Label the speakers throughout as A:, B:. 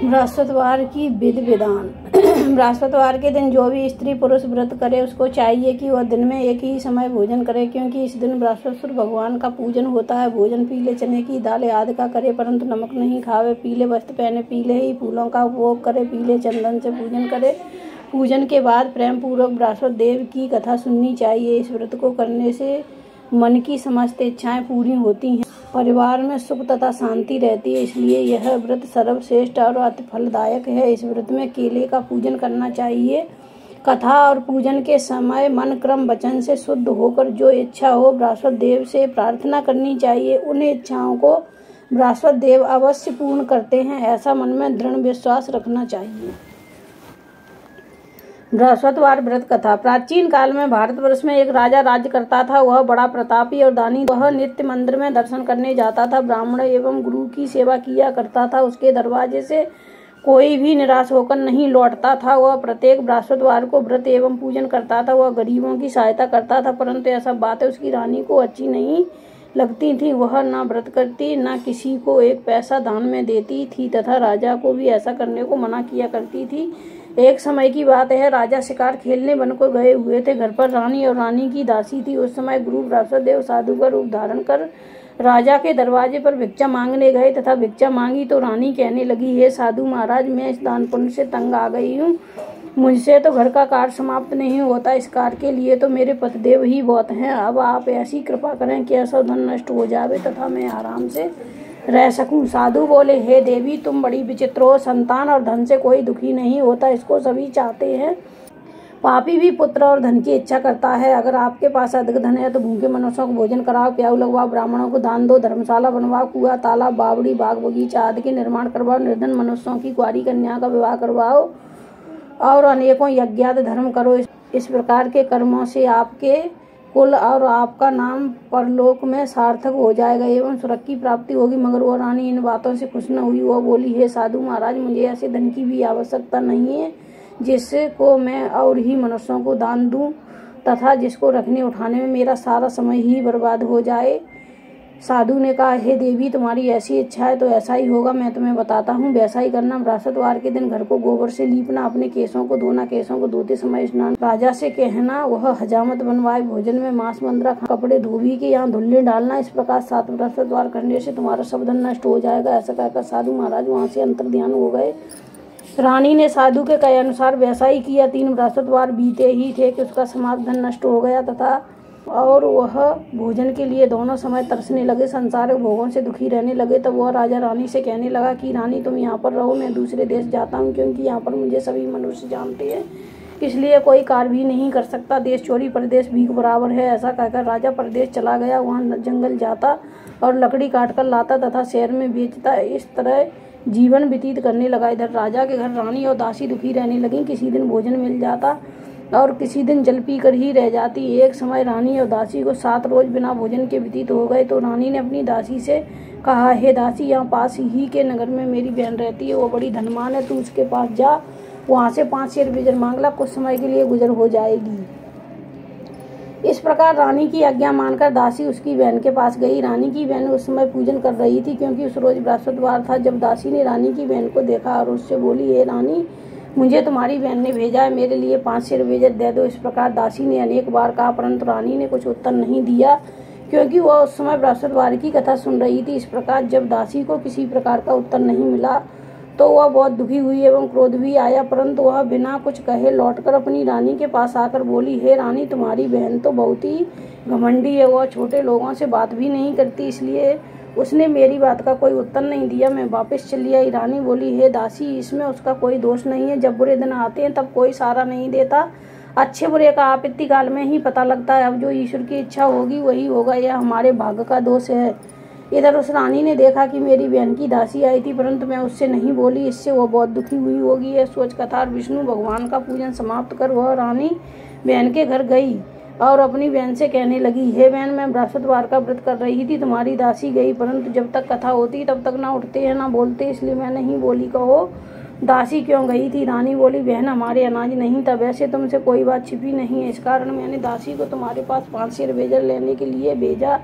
A: बृहस्पतिवार की विधि विधान। बृहस्पतिवार के दिन जो भी स्त्री पुरुष व्रत करे उसको चाहिए कि वह दिन में एक ही समय भोजन करे, क्योंकि इस दिन बृहस्पति भगवान का पूजन होता है। भोजन पीले चने की दाल आदि का करे, परंतु नमक नहीं खावे। पीले वस्त्र पहने, पीले ही फूलों का उपभोग करे, पीले चंदन से पूजन करे। पूजन के बाद प्रेम पूर्वक बृहस्पति देव की कथा सुननी चाहिए। इस व्रत को करने से मन की समस्त इच्छाएं पूरी होती हैं, परिवार में सुख तथा शांति रहती है, इसलिए यह व्रत सर्वश्रेष्ठ और अति फलदायक है। इस व्रत में केले का पूजन करना चाहिए। कथा और पूजन के समय मन क्रम वचन से शुद्ध होकर जो इच्छा हो बृहस्पति देव से प्रार्थना करनी चाहिए। उन इच्छाओं को बृहस्पति देव अवश्य पूर्ण करते हैं, ऐसा मन में दृढ़ विश्वास रखना चाहिए। बृहस्पतिवार व्रत कथा। प्राचीन काल में भारतवर्ष में एक राजा राज्य करता था। वह बड़ा प्रतापी और दानी। वह नित्य मंदिर में दर्शन करने जाता था, ब्राह्मण एवं गुरु की सेवा किया करता था। उसके दरवाजे से कोई भी निराश होकर नहीं लौटता था। वह प्रत्येक बृहस्पतिवार को व्रत एवं पूजन करता था। वह गरीबों की सहायता करता था, परंतु यह सब बातें उसकी रानी को अच्छी नहीं लगती थी। वह न व्रत करती, न किसी को एक पैसा दान में देती थी तथा राजा को भी ऐसा करने को मना किया करती थी। एक समय की बात है, राजा शिकार खेलने वन को गए हुए थे। घर पर रानी और रानी की दासी थी। उस समय गुरु बृहस्पति देव साधु का रूप धारण कर राजा के दरवाजे पर भिक्षा मांगने गए तथा भिक्षा मांगी तो रानी कहने लगी, हे साधु महाराज, मैं इस दान पुण्य से तंग आ गई हूँ। मुझसे तो घर का कार्य समाप्त नहीं होता। इस कार्य के लिए तो मेरे पतिदेव ही बहुत हैं। अब आप ऐसी कृपा करें कि ऐसा धन नष्ट हो जावे तथा मैं आराम से रह सकूं। साधु बोले, हे देवी, तुम बड़ी विचित्र हो। संतान और धन से कोई दुखी नहीं होता, इसको सभी चाहते हैं। पापी भी पुत्र और धन की इच्छा करता है। अगर आपके पास अधिक धन है तो भूखे मनुष्यों को भोजन कराओ, प्याऊ लगवाओ, ब्राह्मणों को दान दो, धर्मशाला बनवाओ, कुआं तालाब बावड़ी बाग बगीचा आदि के निर्माण करवाओ, निर्धन मनुष्यों की कुंवारी कन्या का विवाह करवाओ और अनेकों यज्ञादि धर्म करो। इस प्रकार के कर्मों से आपके कुल और आपका नाम परलोक में सार्थक हो जाएगा एवं स्वर्ग की प्राप्ति होगी। मगर वो रानी इन बातों से खुश न हुई। वो बोली, हे साधु महाराज, मुझे ऐसे धन की भी आवश्यकता नहीं है जिसको मैं और ही मनुष्यों को दान दूं तथा जिसको रखने उठाने में मेरा सारा समय ही बर्बाद हो जाए। साधु ने कहा, हे देवी, तुम्हारी ऐसी इच्छा है तो ऐसा ही होगा। मैं तुम्हें बताता हूँ, वैसा ही करना। बृहस्पतिवार के दिन घर को गोबर से लीपना, अपने केसों को धोना, केसों को धोते समय स्नान, राजा से कहना वह हजामत बनवाए, भोजन में मांस मंद्रा, कपड़े धोबी के यहाँ धुल्ले डालना। इस प्रकार 7 बृहस्पतिवार करने से तुम्हारा सब धन नष्ट हो जाएगा। ऐसा कहकर साधु महाराज वहाँ से अंतर्ध्यान हो गए। रानी ने साधु के कहे अनुसार वैसा ही किया। 3 बृहस्पतिवार बीते ही थे कि उसका समाप्त धन नष्ट हो गया तथा और वह भोजन के लिए दोनों समय तरसने लगे, संसारिक भोगों से दुखी रहने लगे। तब वह राजा रानी से कहने लगा कि रानी, तुम यहाँ पर रहो, मैं दूसरे देश जाता हूँ, क्योंकि यहाँ पर मुझे सभी मनुष्य जानते हैं, इसलिए कोई कार्य भी नहीं कर सकता। देश चोरी परदेश भीख बराबर है। ऐसा कहकर राजा परदेश चला गया। वहाँ जंगल जाता और लकड़ी काट कर लाता तथा शहर में बेचता। इस तरह जीवन व्यतीत करने लगा। इधर राजा के घर रानी और दासी दुखी रहने लगी। किसी दिन भोजन मिल जाता और किसी दिन जल पी कर ही रह जाती। एक समय रानी और दासी को 7 रोज बिना भोजन के व्यतीत हो गए तो रानी ने अपनी दासी से कहा, हे दासी, यहाँ पास ही के नगर में मेरी बहन रहती है, वो बड़ी धनवान है, तू उसके पास जा, वहाँ से 5 शेर बेजर मांग ला, कुछ समय के लिए गुजर हो जाएगी। इस प्रकार रानी की आज्ञा मानकर दासी उसकी बहन के पास गई। रानी की बहन उस समय पूजन कर रही थी, क्योंकि उस रोज बृहस्पतिवार था। जब दासी ने रानी की बहन को देखा और उससे बोली, हे रानी, मुझे तुम्हारी बहन ने भेजा है, मेरे लिए 5 शेर बेजर दे दो। इस प्रकार दासी ने अनेक बार कहा, परंतु रानी ने कुछ उत्तर नहीं दिया, क्योंकि वह उस समय बृहस्पतिवार की कथा सुन रही थी। इस प्रकार जब दासी को किसी प्रकार का उत्तर नहीं मिला तो वह बहुत दुखी हुई एवं क्रोध भी आया, परंतु वह बिना कुछ कहे लौटकर अपनी रानी के पास आकर बोली, हे रानी, तुम्हारी बहन तो बहुत ही घमंडी है, वह छोटे लोगों से बात भी नहीं करती, इसलिए उसने मेरी बात का कोई उत्तर नहीं दिया, मैं वापस चली आई। रानी बोली, हे दासी, इसमें उसका कोई दोष नहीं है। जब बुरे दिन आते हैं तब कोई सहारा नहीं देता, अच्छे बुरे का आपत्ति काल में ही पता लगता है। अब जो ईश्वर की इच्छा होगी वही होगा, यह हमारे भाग्य का दोष है। इधर उस रानी ने देखा कि मेरी बहन की दासी आई थी, परंतु मैं उससे नहीं बोली, इससे वह बहुत दुखी हुई होगी। यह सोच कथा और विष्णु भगवान का पूजन समाप्त कर वह रानी बहन के घर गई और अपनी बहन से कहने लगी, हे बहन, मैं बृहस्पतिवार का व्रत कर रही थी, तुम्हारी दासी गई, परंतु जब तक कथा होती तब तक ना उठते हैं ना बोलते, इसलिए मैं नहीं बोली। कहो दासी क्यों गई थी? रानी बोली, बहन, हमारे अनाज नहीं था, वैसे तुमसे कोई बात छिपी नहीं है, इस कारण मैंने दासी को तुम्हारे पास 5 शेर बेजर लेने के लिए भेजा।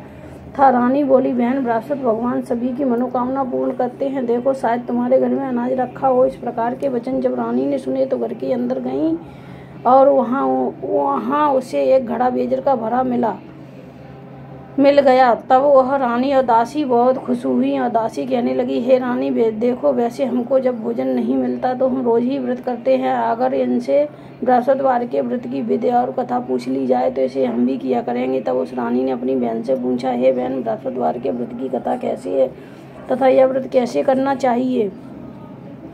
A: था। रानी बोली, बहन बृहस्पति भगवान सभी की मनोकामना पूर्ण करते हैं। देखो शायद तुम्हारे घर में अनाज रखा हो। इस प्रकार के वचन जब रानी ने सुने तो घर के अंदर गई और वहाँ उसे एक घड़ा बेजर का भरा मिल गया। तब वह रानी और दासी बहुत खुश हुई और दासी कहने लगी, हे रानी देखो, वैसे हमको जब भोजन नहीं मिलता तो हम रोज ही व्रत करते हैं। अगर इनसे बृहस्पतिवार के व्रत की विधि और कथा पूछ ली जाए तो इसे हम भी किया करेंगे। तब उस रानी ने अपनी बहन से पूछा, हे बहन, बृहस्पतिवार के व्रत की कथा कैसी है तथा यह व्रत कैसे करना चाहिए?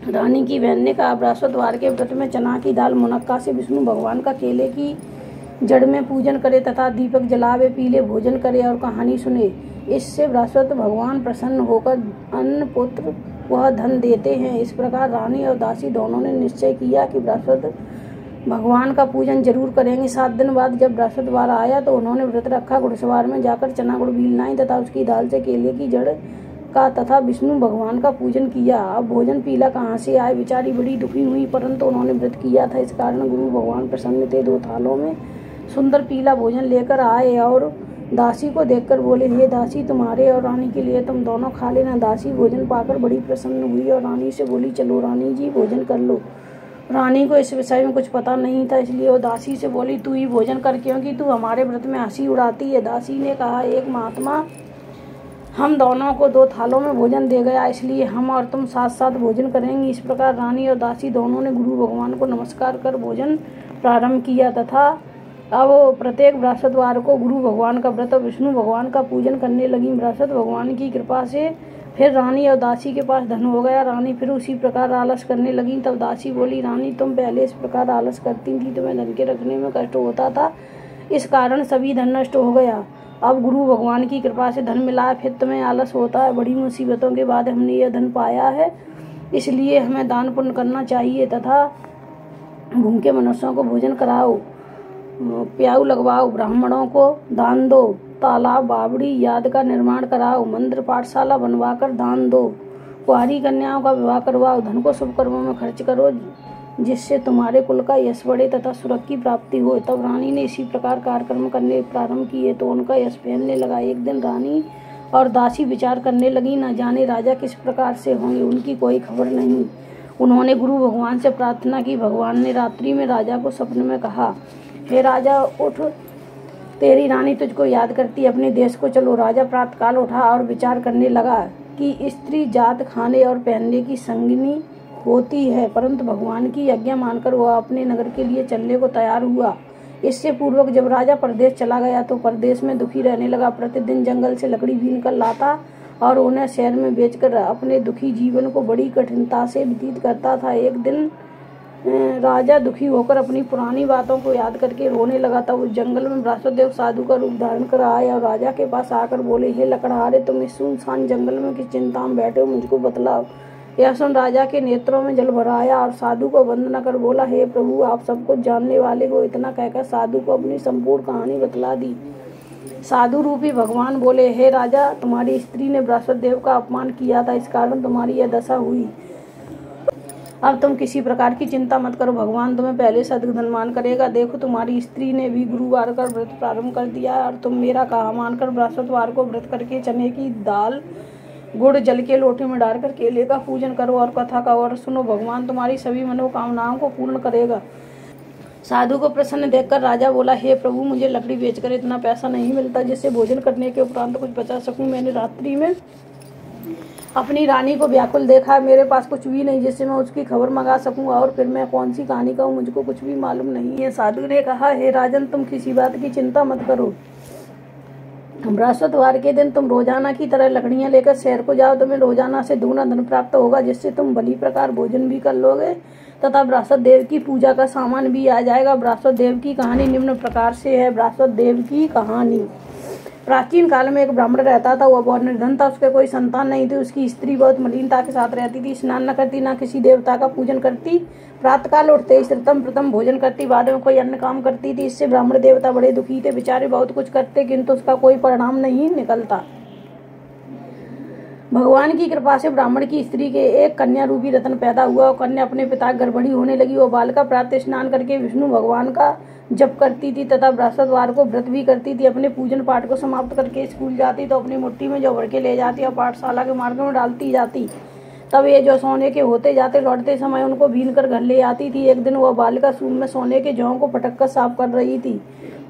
A: रानी की बहन ने कहा, बृहस्पतिवार के व्रत में चना की दाल मुनक्का से विष्णु भगवान का केले की जड़ में पूजन करे तथा दीपक जलावे, पीले भोजन करे और कहानी सुने। इससे बृहस्पति भगवान प्रसन्न होकर अन्न पुत्र वह धन देते हैं। इस प्रकार रानी और दासी दोनों ने निश्चय किया कि बृहस्पति भगवान का पूजन जरूर करेंगे। 7 दिन बाद जब बृहस्पतिवार आया तो उन्होंने व्रत रखा। घुड़सवार में जाकर चना गुड़ बील लाई तथा उसकी दाल से केले की जड़ का तथा विष्णु भगवान का पूजन किया। अब भोजन पीला कहाँ से आए? बेचारी बड़ी दुखी हुई, परंतु उन्होंने व्रत किया था, इस कारण गुरु भगवान प्रसन्न थे। 2 थालों में सुंदर पीला भोजन लेकर आए और दासी को देखकर बोले, हे दासी, तुम्हारे और रानी के लिए तुम दोनों खा लेना। दासी भोजन पाकर बड़ी प्रसन्न हुई और रानी से बोली, चलो रानी जी भोजन कर लो। रानी को इस विषय में कुछ पता नहीं था, इसलिए वो दासी से बोली, तू ही भोजन कर, क्योंकि तू हमारे व्रत में हंसी उड़ाती है। दासी ने कहा, एक महात्मा हम दोनों को 2 थालों में भोजन दे गया, इसलिए हम और तुम साथ साथ भोजन करेंगे। इस प्रकार रानी और दासी दोनों ने गुरु भगवान को नमस्कार कर भोजन प्रारंभ किया तथा अब प्रत्येक बृहस्पतिवार को गुरु भगवान का व्रत और विष्णु भगवान का पूजन करने लगी। बृहस्पति भगवान की कृपा से फिर रानी और दासी के पास धन हो गया। रानी फिर उसी प्रकार आलस करने लगी। तब दासी बोली, रानी, तुम पहले इस प्रकार आलस करती थी, तुम्हें धन के रखने में कष्ट होता था, इस कारण सभी धन नष्ट हो गया। अब गुरु भगवान की कृपा से धन मिला है, फिर तुम्हें आलस होता है। बड़ी मुसीबतों के बाद हमने यह धन पाया है, इसलिए हमें दान पुण्य करना चाहिए तथा भूखे मनुष्यों को भोजन कराओ, प्याऊ लगवाओ, ब्राह्मणों को दान दो, तालाब बावड़ी याद का निर्माण कराओ, मंदिर पाठशाला बनवाकर दान दो, कुंवारी कन्याओं का विवाह करवाओ, धन को शुभ कर्मों में खर्च करो, जिससे तुम्हारे कुल का यश बढ़े तथा सुरक्षा की प्राप्ति हो। तब रानी ने इसी प्रकार कार्यक्रम करने प्रारंभ किए तो उनका यश फैलने लगा। एक दिन रानी और दासी विचार करने लगी, न जाने राजा किस प्रकार से होंगे, उनकी कोई खबर नहीं। उन्होंने गुरु भगवान से प्रार्थना की। भगवान ने रात्रि में राजा को सपने में कहा, हे राजा, उठ, तेरी रानी तुझको याद करती है, अपने देश को चलो। राजा प्रातःकाल उठा और विचार करने लगा कि स्त्री जात खाने और पहनने की संगिनी होती है, परंतु भगवान की आज्ञा मानकर वह अपने नगर के लिए चलने को तैयार हुआ। इससे पूर्वक जब राजा परदेश चला गया तो परदेश में दुखी रहने लगा। प्रतिदिन जंगल से लकड़ी बीन कर लाता और उन्हें शहर में बेचकर अपने दुखी जीवन को बड़ी कठिनता से व्यतीत करता था। एक दिन राजा दुखी होकर अपनी पुरानी बातों को याद करके रोने लगा। तब उस जंगल में बृहस्पतिदेव साधु का रूप धारण कर आए और राजा के पास आकर बोले, हे लकड़हारे, तुम इस सुनसान जंगल में किस चिंता में बैठे हो, मुझको बतलाओ। यह सुन राजा के नेत्रों में जल भर आया और साधु को वंदना कर बोला, हे प्रभु, आप सब कुछ जानने वाले हो। इतना कहकर साधु को अपनी संपूर्ण कहानी बतला दी। साधु रूपी भगवान बोले, हे राजा, तुम्हारी स्त्री ने बृहस्पति देव का अपमान किया था, इस कारण तुम्हारी यह दशा हुई। अब तुम किसी प्रकार की चिंता मत करो, भगवान तुम्हें पहले से अधिक धनवान करेगा। देखो, तुम्हारी स्त्री ने भी गुरुवार का व्रत प्रारंभ कर दिया है और तुम मेरा कहा मानकर बृहस्पतिवार को व्रत करके चने की दाल गुड़ जल के लोटे में डालकर केले का पूजन करो और कथा का और सुनो, भगवान तुम्हारी सभी मनोकामनाओं को पूर्ण करेगा। साधु को प्रसन्न देखकर राजा बोला, हे प्रभु, मुझे लकड़ी बेचकर इतना पैसा नहीं मिलता जिससे भोजन करने के उपरांत कुछ बचा सकूं। मैंने रात्रि में अपनी रानी को व्याकुल देखा, मेरे पास कुछ भी नहीं जिससे मैं उसकी खबर मंगा सकूं, और फिर मैं कौन सी कहानी कहूं, मुझको कुछ भी मालूम नहीं है। साधु ने कहा, हे राजन, तुम किसी बात की चिंता मत करो। बृहस्पतिवार के दिन तुम रोजाना की तरह लकड़ियां लेकर शहर को जाओ, तुम्हें रोजाना से दुगना धन प्राप्त होगा, जिससे तुम भली प्रकार भोजन भी कर लोगे तथा बृहस्पति देव की पूजा का सामान भी आ जाएगा। बृहस्पति देव की कहानी निम्न प्रकार से है। बृहस्पति देव की कहानी। प्राचीन काल में एक ब्राह्मण रहता था, वह बहुत निर्धन था, उसके कोई संतान नहीं थी। उसकी स्त्री बहुत मलिनता के साथ रहती थी, स्नान न करती, न किसी देवता का पूजन करती, प्रातःकाल उठते ही श्रृतम प्रथम भोजन करती, बाद में कोई अन्य काम करती थी। इससे ब्राह्मण देवता बड़े दुखी थे, बेचारे बहुत कुछ करते किंतु उसका कोई परिणाम नहीं निकलता। भगवान की कृपा से ब्राह्मण की स्त्री के एक कन्या रूपी रत्न पैदा हुआ और कन्या अपने पिता की गर्भणी होने लगी। वो बालिका प्रातः स्नान करके विष्णु भगवान का जप करती थी तथा बृहस्पतिवार को व्रत भी करती थी। अपने पूजन पाठ को समाप्त करके स्कूल जाती तो अपनी मुट्ठी में जो भर के ले जाती और पाठशाला के मार्ग में डालती जाती। तब ये जो सोने के होते जाते लौटते समय उनको बीन कर घर ले आती थी। एक दिन वह बालिका सूप में सोने के जौ को पटक कर साफ कर रही थी।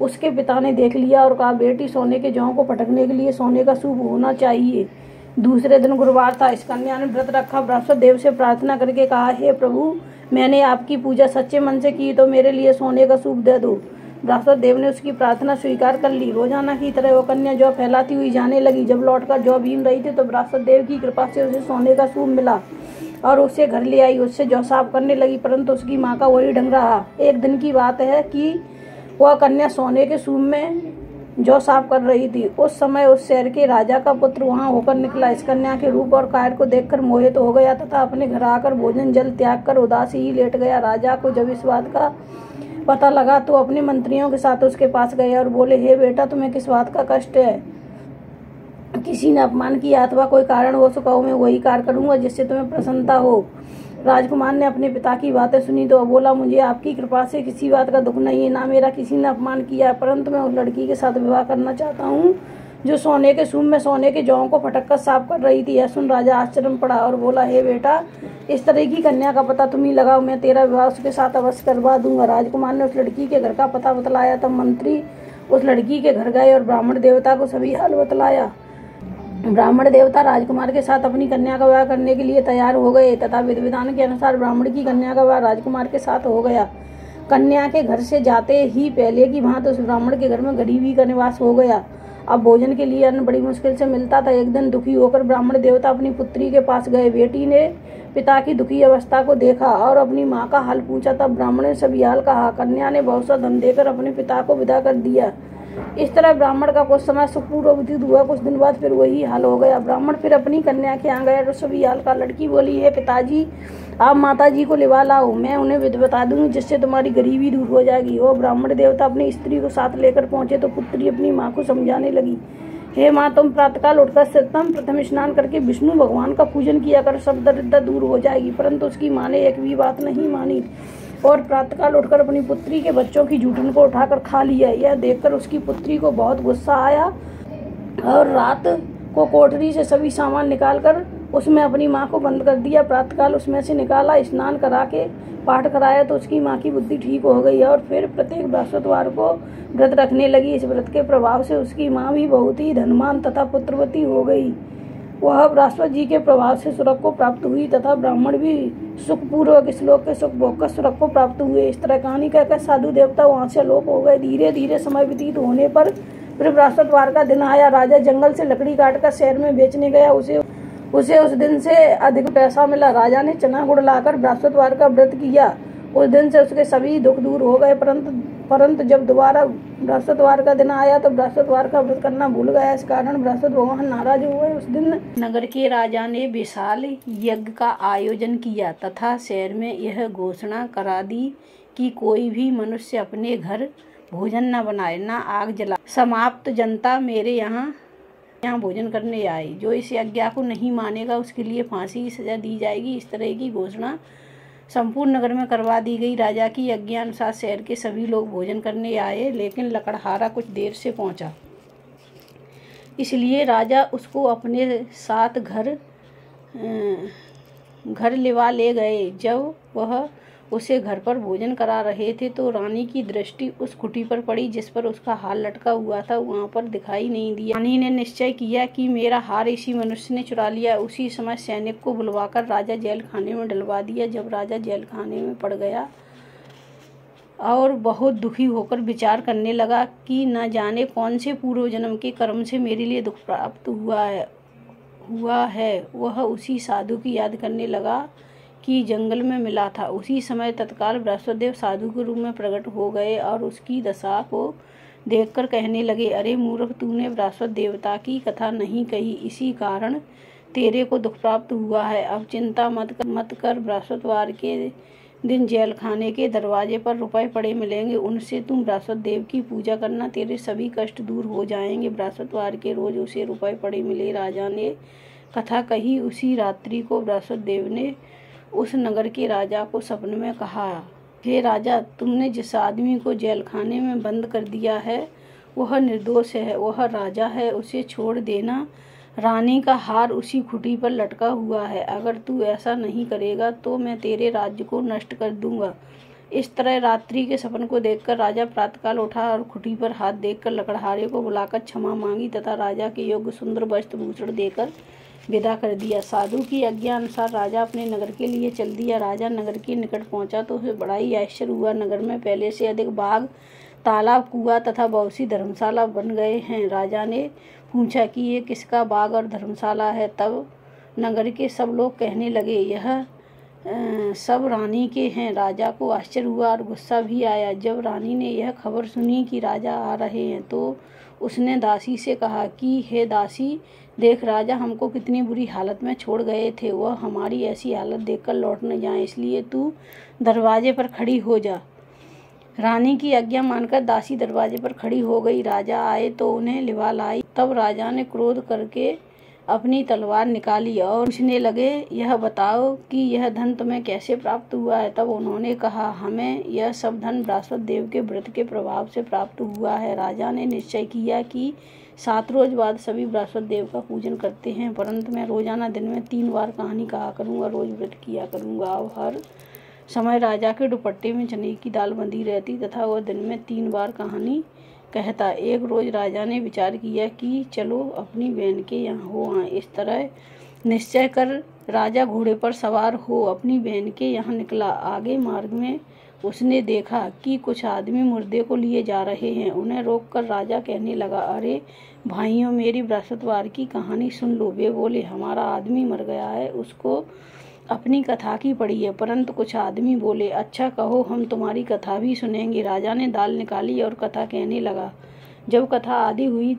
A: उसके पिता ने देख लिया और कहा, बेटी, सोने के जौ को पटकने के लिए सोने का सूप होना चाहिए। दूसरे दिन गुरुवार था। इस कन्या ने व्रत रखा। बृहस्पति देव से प्रार्थना करके कहा, हे प्रभु, मैंने आपकी पूजा सच्चे मन से की तो मेरे लिए सोने का सूप दे दो। बृहस्पति देव ने उसकी प्रार्थना स्वीकार कर ली। रोजाना की तरह वो कन्या जौ फैलाती हुई जाने लगी। जब लौटकर जौ बीन रही थी तो बृहस्पति देव की कृपा से उसे सोने का सूप मिला और उसे घर ले आई। उससे जौ साफ करने लगी, परंतु उसकी माँ का वही ढंग रहा। एक दिन की बात है कि वह कन्या सोने के सूप में जौ साफ कर रही थी। उस समय उस शहर के राजा का पुत्र वहां होकर निकला। इस कन्या के रूप और काया को देखकर मोहित हो गया तथा अपने घर आकर भोजन जल त्याग कर उदास ही लेट गया। राजा को जब इस बात का पता लगा तो अपने मंत्रियों के साथ उसके पास गए और बोले, हे बेटा, तुम्हें किस बात का कष्ट है? किसी ने अपमान किया अथवा कोई कारण हो तो कहो, मैं वही कार्य करूंगा जिससे तुम्हें प्रसन्नता हो। राजकुमार ने अपने पिता की बातें सुनी तो बोला, मुझे आपकी कृपा से किसी बात का दुख नहीं है, ना मेरा किसी ने अपमान किया, परंतु मैं उस लड़की के साथ विवाह करना चाहता हूँ जो सोने के सूप में सोने के जौ को फटक कर साफ कर रही थी। यह सुन राजा आश्चर्य में पड़ा और बोला, हे बेटा, इस तरह की कन्या का पता तुम ही लगाओ, मैं तेरा विवाह उसके साथ अवश्य करवा दूंगा। राजकुमार ने उस लड़की के घर का पता बतलाया। तब मंत्री उस लड़की के घर गए और ब्राह्मण देवता को सभी हाल बतलाया। ब्राह्मण देवता राजकुमार के साथ अपनी कन्या का विवाह करने के लिए तैयार हो गए तथा विधि विधान के अनुसार ब्राह्मण की कन्या का विवाह राजकुमार के साथ हो गया। कन्या के घर से जाते ही पहले की भांति उस ब्राह्मण के घर में गरीबी का निवास हो गया। अब भोजन के लिए अन्न बड़ी मुश्किल से मिलता था। एक दिन दुखी होकर ब्राह्मण देवता अपनी पुत्री के पास गए। बेटी ने पिता की दुखी अवस्था को देखा और अपनी माँ का हाल पूछा। तब ब्राह्मण ने सभी हाल कहा। कन्या ने बहुत सा धन देकर अपने पिता को विदा कर दिया। इस तरह ब्राह्मण का कुछ समय सुखपूर्वक व्यतीत हुआ। कुछ दिन बाद फिर वही हाल हो गया। ब्राह्मण फिर अपनी कन्या के यहाँ गया तो सभी हाल का। लड़की बोली, है पिताजी, आप माता जी को लिवा लाओ, मैं उन्हें विधि बता दूंगी जिससे तुम्हारी गरीबी दूर हो जाएगी। वो ब्राह्मण देवता अपनी स्त्री को साथ लेकर पहुंचे तो पुत्री अपनी माँ को समझाने लगी, हे माँ, तुम प्रातःकाल उठकर सर्वप्रथम प्रथम स्नान करके विष्णु भगवान का पूजन किया कर, सब दरिद्रता दूर हो जाएगी। परंतु उसकी माँ ने एक भी बात नहीं मानी और प्रातःकाल उठकर अपनी पुत्री के बच्चों की जूठन को उठाकर खा लिया। यह देखकर उसकी पुत्री को बहुत गुस्सा आया और रात को कोठरी से सभी सामान निकालकर उसमें अपनी माँ को बंद कर दिया। प्रातःकाल उसमें से निकाला, स्नान करा के पाठ कराया तो उसकी माँ की बुद्धि ठीक हो गई और फिर प्रत्येक बृहस्पतिवार को व्रत रखने लगी। इस व्रत के प्रभाव से उसकी माँ भी बहुत ही धनवान तथा पुत्रवती हो गई। वह बृहस्पति जी के प्रभाव से स्वर्ग को प्राप्त हुई तथा ब्राह्मण भी सुखपूर्वक इस लोक के सुख भोग कर स्वर्ग को प्राप्त हुए। इस तरह कहानी कहकर साधु देवता वहां से लोप हो गए। धीरे धीरे समय व्यतीत होने पर फिर बृहस्पतिवार का दिन आया। राजा जंगल से लकड़ी काटकर शहर में बेचने गया। उसे उस दिन से अधिक पैसा मिला। राजा ने चना गुड़ लाकर बृहस्पतिवार का व्रत किया। उस दिन से उसके सभी दुख दूर हो गए। परंतु जब दोबारा बृहस्पतिवार का दिन आया तो बृहस्पतिवार का व्रत करना भूल गया। इस कारण बृहस्पति भगवान नाराज हुए। उस दिन नगर के राजा ने विशाल यज्ञ का आयोजन किया तथा शहर में यह घोषणा करा दी कि कोई भी मनुष्य अपने घर भोजन न बनाए, न आग जलाए। समाप्त जनता मेरे यहाँ भोजन करने आए। जो इस यज्ञ को नहीं मानेगा उसके लिए फांसी की सजा दी जाएगी। इस तरह की घोषणा संपूर्ण नगर में करवा दी गई। राजा की आज्ञानुसार शहर के सभी लोग भोजन करने आए, लेकिन लकड़हारा कुछ देर से पहुंचा, इसलिए राजा उसको अपने साथ घर लिवा ले गए। जब वह उसे घर पर भोजन करा रहे थे तो रानी की दृष्टि उस कुटी पर पड़ी जिस पर उसका हार लटका हुआ था। वहां पर दिखाई नहीं दिया। रानी ने निश्चय किया कि मेरा हार इसी मनुष्य ने चुरा लिया। उसी समय सैनिक को बुलवाकर राजा जेल खाने में डलवा दिया। जब राजा जेल खाने में पड़ गया और बहुत दुखी होकर विचार करने लगा कि न जाने कौन से पूर्व जन्म के कर्म से मेरे लिए दुख प्राप्त हुआ है, वह उसी साधु की याद करने लगा कि जंगल में मिला था। उसी समय तत्काल बृहस्पति देव साधु के रूप में प्रकट हो गए और उसकी दशा को देखकर कहने लगे, अरे मूर्ख, तूने बृहस्पति देवता की कथा नहीं कही, इसी कारण तेरे को दुख प्राप्त हुआ है। अब चिंता मत कर। बृहस्पतिवार के दिन जेल खाने के दरवाजे पर रुपए पड़े मिलेंगे, उनसे तुम बृहस्पति देव की पूजा करना, तेरे सभी कष्ट दूर हो जाएंगे। बृहस्पतिवार के रोज उसे रुपए पड़े मिले। राजा ने कथा कही उसी रात्रि को बृहस्पति देव ने उस नगर के राजा को सपने में कहा, हे राजा, तुमने जिस आदमी को जेल खाने में बंद कर दिया है वह निर्दोष है, वह राजा है, उसे छोड़ देना। रानी का हार उसी खुटी पर लटका हुआ है, अगर तू ऐसा नहीं करेगा तो मैं तेरे राज्य को नष्ट कर दूंगा। इस तरह रात्रि के सपन को देखकर राजा प्रातःकाल उठा और खुटी पर हाथ देखकर लकड़हारे को बुलाकर क्षमा मांगी तथा राजा के योग्य सुंदर वस्त्र भूषण देकर विदा कर दिया। साधु की आज्ञा अनुसार राजा अपने नगर के लिए चल दिया। राजा नगर के निकट पहुंचा तो उसे बड़ा ही आश्चर्य हुआ। नगर में पहले से अधिक बाग, तालाब, कुआं तथा बहुत सी धर्मशाला बन गए हैं। राजा ने पूछा कि ये किसका बाग और धर्मशाला है। तब नगर के सब लोग कहने लगे, यह सब रानी के हैं। राजा को आश्चर्य हुआ और गुस्सा भी आया। जब रानी ने यह खबर सुनी कि राजा आ रहे हैं तो उसने दासी से कहा कि हे दासी, देख राजा हमको कितनी बुरी हालत में छोड़ गए थे, वह हमारी ऐसी हालत देखकर लौट न जाए, इसलिए तू दरवाजे पर खड़ी हो जा। रानी की आज्ञा मानकर दासी दरवाजे पर खड़ी हो गई। राजा आए तो उन्हें लिवा लाई। तब राजा ने क्रोध करके अपनी तलवार निकाली और पूछने लगे, यह बताओ कि यह धन तुम्हें कैसे प्राप्त हुआ है। तब उन्होंने कहा, हमें यह सब धन बृहस्पति देव के व्रत के प्रभाव से प्राप्त हुआ है। राजा ने निश्चय किया कि 7 रोज बाद सभी बृहस्पति देव का पूजन करते हैं, परंतु मैं रोजाना दिन में 3 बार कहानी कहा करूँगा, रोज व्रत किया करूँगा। अब हर समय राजा के दुपट्टे में चने की दाल बंधी रहती तथा वह दिन में 3 बार कहानी कहता। एक रोज राजा ने विचार किया कि चलो अपनी बहन के यहाँ हो आए। इस तरह निश्चय कर राजा घोड़े पर सवार हो अपनी बहन के यहाँ निकला। आगे मार्ग में उसने देखा कि कुछ आदमी मुर्दे को लिए जा रहे हैं। उन्हें रोककर राजा कहने लगा, अरे भाइयों, मेरी बृहस्पतिवार की कहानी सुन लो। वे बोले, हमारा आदमी मर गया है, उसको अपनी कथा की पड़ी है। परंतु कुछ आदमी बोले, अच्छा कहो, हम तुम्हारी कथा भी सुनेंगे। राजा ने दाल निकाली और कथा कहने लगा। जब कथा आदि हुई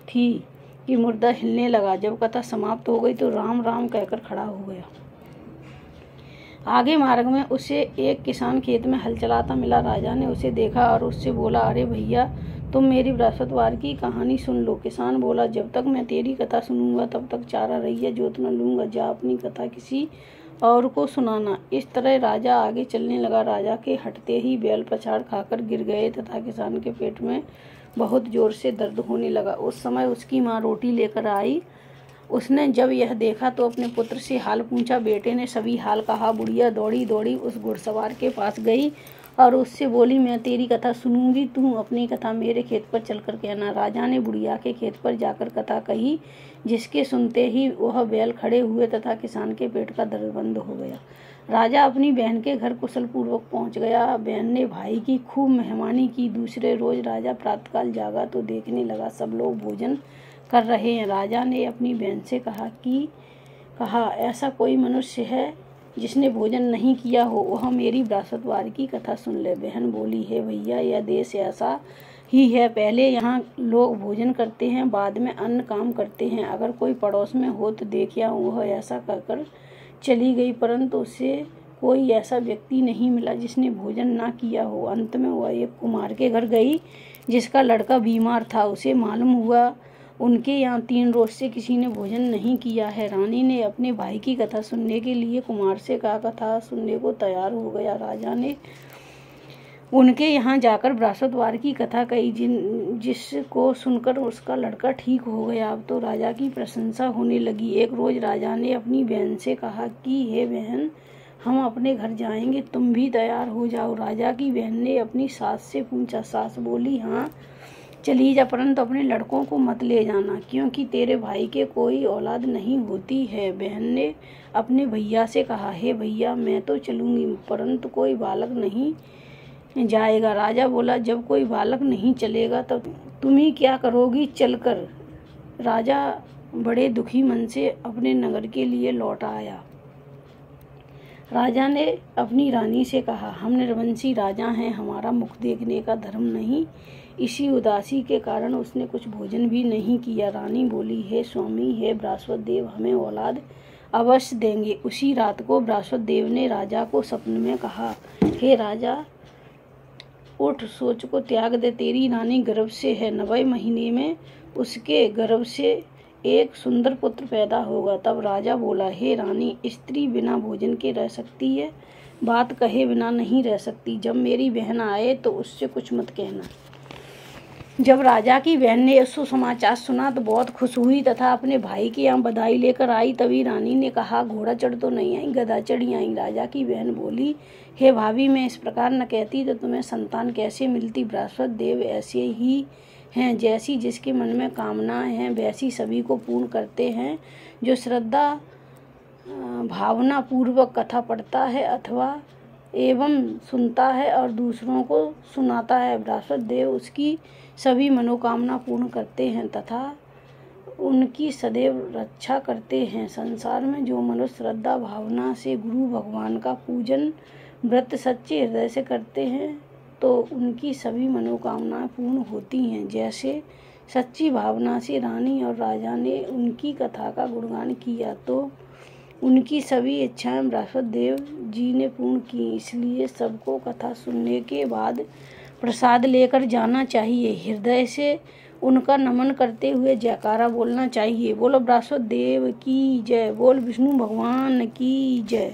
A: थी कि मुर्दा हिलने लगा। जब कथा समाप्त हो गई तो राम राम कहकर खड़ा हो गया। आगे मार्ग में उसे एक किसान खेत में हल चलाता मिला। राजा ने उसे देखा और उससे बोला, अरे भैया, तुम मेरी बृहस्पतिवार की कहानी सुन लो। किसान बोला, जब तक मैं तेरी कथा सुनूंगा तब तक चारा रहिया जोत न लूंगा, जा अपनी कथा किसी और को सुनाना। इस तरह राजा आगे चलने लगा। राजा के हटते ही बैल पछाड़ खाकर गिर गए तथा किसान के पेट में बहुत जोर से दर्द होने लगा। उस समय उसकी माँ रोटी लेकर आई। उसने जब यह देखा तो अपने पुत्र से हाल पूछा। बेटे ने सभी हाल कहा। बुढ़िया दौड़ी दौड़ी उस घुड़सवार के पास गई और उससे बोली, मैं तेरी कथा सुनूंगी, तू अपनी कथा मेरे खेत पर चलकर कहना। राजा ने बुढ़िया के खेत पर जाकर कथा कही, जिसके सुनते ही वह बैल खड़े हुए तथा किसान के पेट का दर्द बंद हो गया। राजा अपनी बहन के घर कुशल पूर्वक पहुंच गया। बहन ने भाई की खूब मेहमानी की। दूसरे रोज राजा प्रातःकाल जागा तो देखने लगा सब लोग भोजन कर रहे हैं। राजा ने अपनी बहन से कहा, ऐसा कोई मनुष्य है जिसने भोजन नहीं किया हो, वह मेरी बृहस्पतिवार की कथा सुन ले। बहन बोली, है भैया, यह देश ऐसा ही है, पहले यहाँ लोग भोजन करते हैं, बाद में अन्न काम करते हैं। अगर कोई पड़ोस में हो तो देखिया। वह ऐसा कहकर चली गई, परंतु उसे कोई ऐसा व्यक्ति नहीं मिला जिसने भोजन ना किया हो। अंत में वह एक कुम्हार के घर गई जिसका लड़का बीमार था। उसे मालूम हुआ उनके यहाँ 3 रोज से किसी ने भोजन नहीं किया है। रानी ने अपने भाई की कथा सुनने के लिए कुमार से कहा। कथा सुनने को तैयार हो गया। राजा ने उनके यहाँ जाकर बृहस्पतिवार की कथा कही, जिसको सुनकर उसका लड़का ठीक हो गया। अब तो राजा की प्रशंसा होने लगी। एक रोज राजा ने अपनी बहन से कहा कि हे बहन, हम अपने घर जाएंगे, तुम भी तैयार हो जाओ। राजा की बहन ने अपनी सास से पूछा। सास बोली, हाँ चली जा, परंतु अपने लड़कों को मत ले जाना, क्योंकि तेरे भाई के कोई औलाद नहीं होती है। बहन ने अपने भैया से कहा, हे भैया, मैं तो चलूंगी, परंतु कोई बालक नहीं जाएगा। राजा बोला, जब कोई बालक नहीं चलेगा तब तुम ही क्या करोगी चलकर। राजा बड़े दुखी मन से अपने नगर के लिए लौट आया। राजा ने अपनी रानी से कहा, हम निर्वंशी राजा हैं, हमारा मुख देखने का धर्म नहीं। इसी उदासी के कारण उसने कुछ भोजन भी नहीं किया। रानी बोली, हे स्वामी, हे बृहस्पति देव, हमें औलाद अवश्य देंगे। उसी रात को बृहस्पति देव ने राजा को सपने में कहा, हे राजा, उठ, सोच को त्याग दे, तेरी रानी गर्भ से है। 9वें महीने में उसके गर्भ से एक सुंदर पुत्र पैदा होगा। तब राजा बोला, हे रानी, स्त्री बिना भोजन के रह सकती है, बात कहे बिना नहीं रह सकती। जब मेरी बहन आए तो उससे कुछ मत कहना। जब राजा की बहन ने यह सुसमाचार सुना तो बहुत खुश हुई तथा अपने भाई के यहाँ बधाई लेकर आई। तभी रानी ने कहा, घोड़ा चढ़ तो नहीं आई, गधा चढ़ी आई। राजा की बहन बोली, हे भाभी, मैं इस प्रकार न कहती तो तुम्हें संतान कैसे मिलती। बृहस्पति देव ऐसे ही हैं, जैसी जिसके मन में कामनाएं हैं वैसी सभी को पूर्ण करते हैं। जो श्रद्धा भावना पूर्वक कथा पढ़ता है अथवा एवं सुनता है और दूसरों को सुनाता है, बृहस्पति देव उसकी सभी मनोकामना पूर्ण करते हैं तथा उनकी सदैव रक्षा करते हैं। संसार में जो मनुष्य श्रद्धा भावना से गुरु भगवान का पूजन व्रत सच्चे हृदय से करते हैं तो उनकी सभी मनोकामनाएं पूर्ण होती हैं। जैसे सच्ची भावना से रानी और राजा ने उनकी कथा का गुणगान किया तो उनकी सभी इच्छाएं बृहस्पति देव जी ने पूर्ण की। इसलिए सबको कथा सुनने के बाद प्रसाद लेकर जाना चाहिए। हृदय से उनका नमन करते हुए जयकारा बोलना चाहिए। बोलो बृहस्पति देव की जय, बोल विष्णु भगवान की जय।